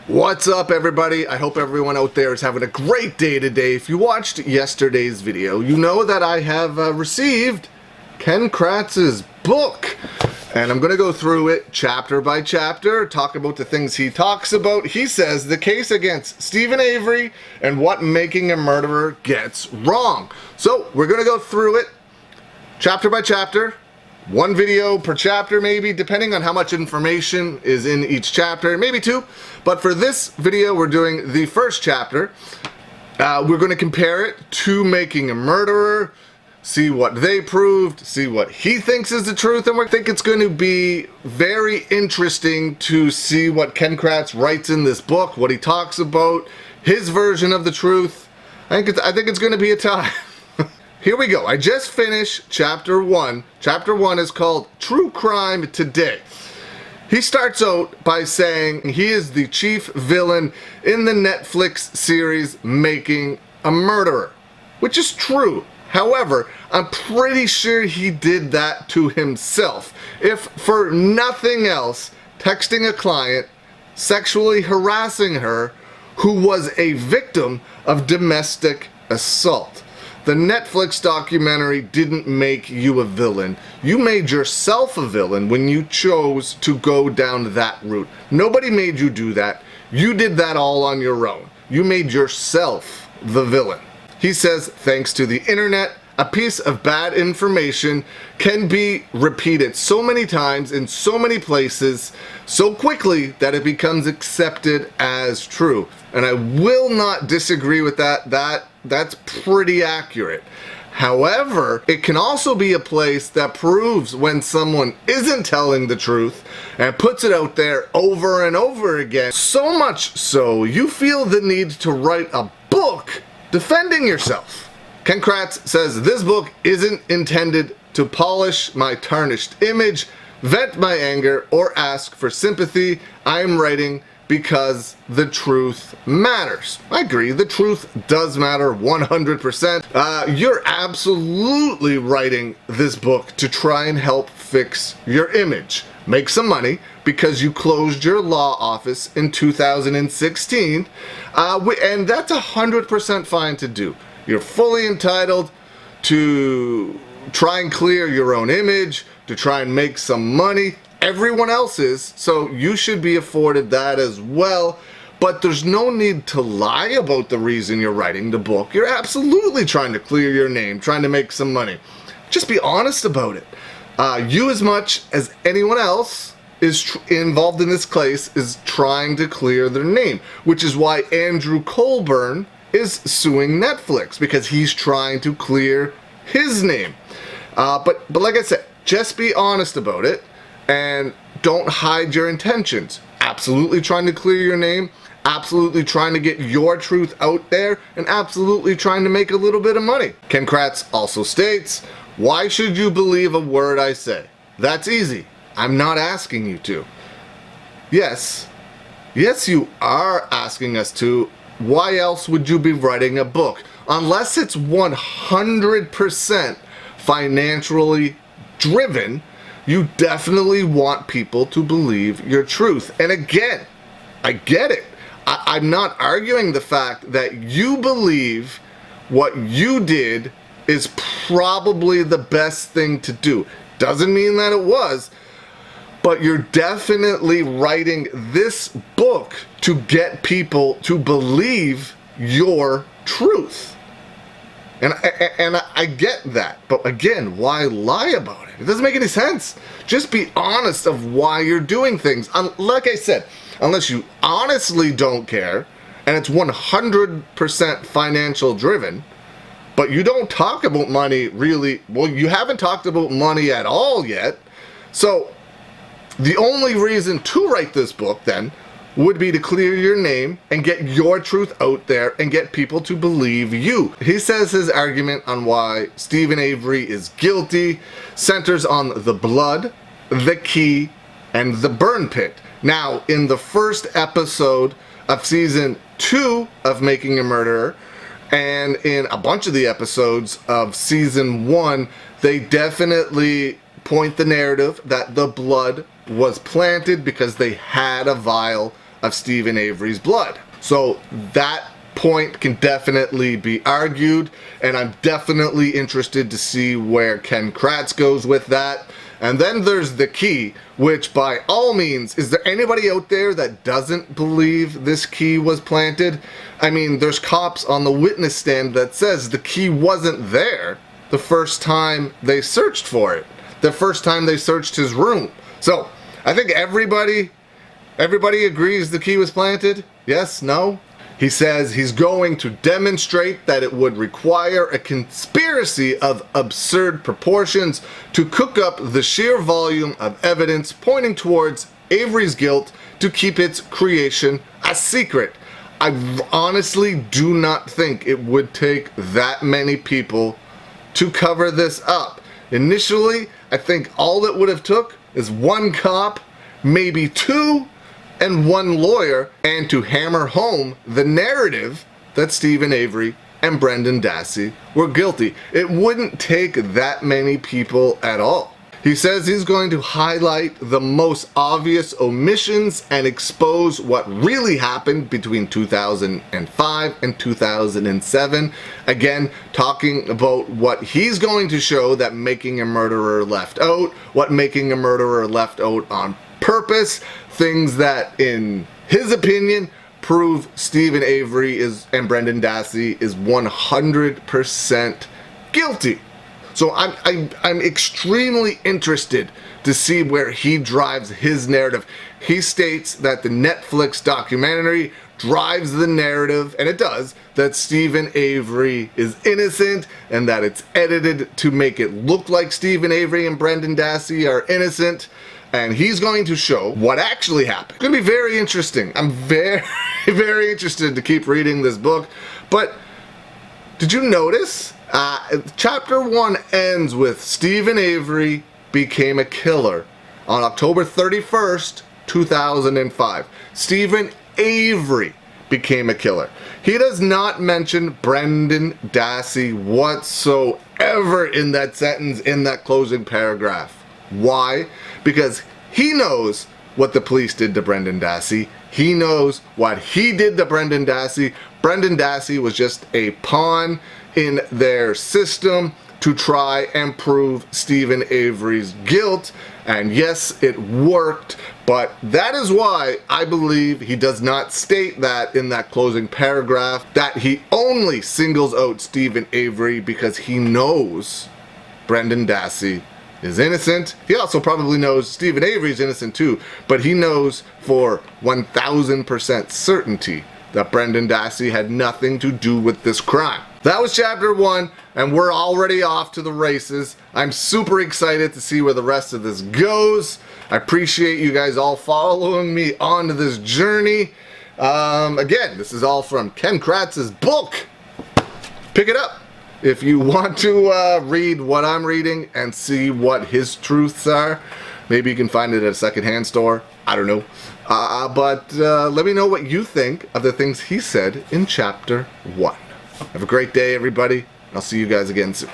What's up, everybody? I hope everyone out there is having a great day today. If you watched yesterday's video, you know that I have received Ken Kratz's book. And I'm going to go through it chapter by chapter, talk about the things he talks about. He says the case against Steven Avery and what making a murderer gets wrong. So we're going to go through it chapter by chapter. One video per chapter, maybe, depending on how much information is in each chapter, maybe two. But for this video, we're doing the first chapter. We're going to compare it to Making a Murderer, see what they proved, see what he thinks is the truth, and we think it's going to be very interesting to see what Ken Kratz writes in this book, what he talks about, his version of the truth. I think it's going to be a time. Here we go. I just finished chapter 1. Chapter 1 is called True Crime Today. He starts out by saying he is the chief villain in the Netflix series Making a Murderer, which is true. However, I'm pretty sure he did that to himself. If for nothing else, texting a client, sexually harassing her, who was a victim of domestic assault. The Netflix documentary didn't make you a villain. You made yourself a villain when you chose to go down that route. Nobody made you do that. You did that all on your own. You made yourself the villain. He says, thanks to the internet, a piece of bad information can be repeated so many times in so many places so quickly that it becomes accepted as true. And I will not disagree with that. That's pretty accurate. However, it can also be a place that proves when someone isn't telling the truth and puts it out there over and over again. So much so, you feel the need to write a book defending yourself. Ken Kratz says this book isn't intended to polish my tarnished image, vent my anger, or ask for sympathy. I'm writing because the truth matters. I agree, the truth does matter 100%. You're absolutely writing this book to try and help fix your image. Make some money because you closed your law office in 2016, and that's 100% fine to do. You're fully entitled to try and clear your own image, to try and make some money. Everyone else is, so you should be afforded that as well. But there's no need to lie about the reason you're writing the book. You're absolutely trying to clear your name, trying to make some money. Just be honest about it. You, as much as anyone else is involved in this case, is trying to clear their name, which is why Andrew Colburn is suing Netflix, because he's trying to clear his name. But like I said, just be honest about it. And don't hide your intentions. Absolutely trying to clear your name, absolutely trying to get your truth out there, and absolutely trying to make a little bit of money. Ken Kratz also states, why should you believe a word I say? That's easy. I'm not asking you to. Yes, you are asking us to. Why else would you be writing a book? Unless it's 100% financially driven, you definitely want people to believe your truth. And again, I get it. I'm not arguing the fact that you believe what you did is probably the best thing to do. Doesn't mean that it was, but you're definitely writing this book to get people to believe your truth. And I get that, but again, why lie about it? It doesn't make any sense. Just be honest of why you're doing things. Like I said, unless you honestly don't care, and it's 100% financial driven, but you don't talk about money really, well, you haven't talked about money at all yet. So the only reason to write this book then would be to clear your name and get your truth out there and get people to believe you. He says his argument on why Steven Avery is guilty centers on the blood, the key, and the burn pit. Now, in the first episode of season 2 of Making a Murderer, and in a bunch of the episodes of season 1, they definitely point the narrative that the blood was planted because they had a vial of Stephen Avery's blood. So that point can definitely be argued, and I'm definitely interested to see where Ken Kratz goes with that. And then there's the key, which by all means, is there anybody out there that doesn't believe this key was planted? I mean, there's cops on the witness stand that says the key wasn't there the first time they searched for it, the first time they searched his room. So I think everybody agrees the key was planted. Yes? No? He says he's going to demonstrate that it would require a conspiracy of absurd proportions to cook up the sheer volume of evidence pointing towards Avery's guilt to keep its creation a secret. I honestly do not think it would take that many people to cover this up. Initially, I think all it would have took is one cop, maybe two, and one lawyer, and to hammer home the narrative that Stephen Avery and Brendan Dassey were guilty. It wouldn't take that many people at all. He says he's going to highlight the most obvious omissions and expose what really happened between 2005 and 2007. Again, talking about what he's going to show that Making a Murderer left out, what Making a Murderer left out on purpose, things that, in his opinion, prove Stephen Avery and Brendan Dassey is 100% guilty. So I'm extremely interested to see where he drives his narrative. He states that the Netflix documentary drives the narrative, and it does, that Stephen Avery is innocent and that it's edited to make it look like Stephen Avery and Brendan Dassey are innocent. And he's going to show what actually happened. It's going to be very interesting. I'm very, very interested to keep reading this book. But did you notice? Chapter 1 ends with Stephen Avery became a killer on October 31st, 2005. Stephen Avery became a killer. He does not mention Brendan Dassey whatsoever in that sentence, in that closing paragraph. Why? Because he knows what the police did to Brendan Dassey. He knows what he did to Brendan Dassey. Brendan Dassey was just a pawn in their system to try and prove Stephen Avery's guilt. And yes, it worked, but that is why I believe he does not state that in that closing paragraph, that he only singles out Stephen Avery because he knows Brendan Dassey is innocent. He also probably knows Stephen Avery is innocent too, but he knows for 1000% certainty that Brendan Dassey had nothing to do with this crime. That was chapter 1, and we're already off to the races. I'm super excited to see where the rest of this goes. I appreciate you guys all following me on this journey. Again, this is all from Ken Kratz's book. Pick it up if you want to read what I'm reading and see what his truths are. Maybe you can find it at a secondhand store. I don't know. But let me know what you think of the things he said in chapter 1. Have a great day, everybody. I'll see you guys again soon.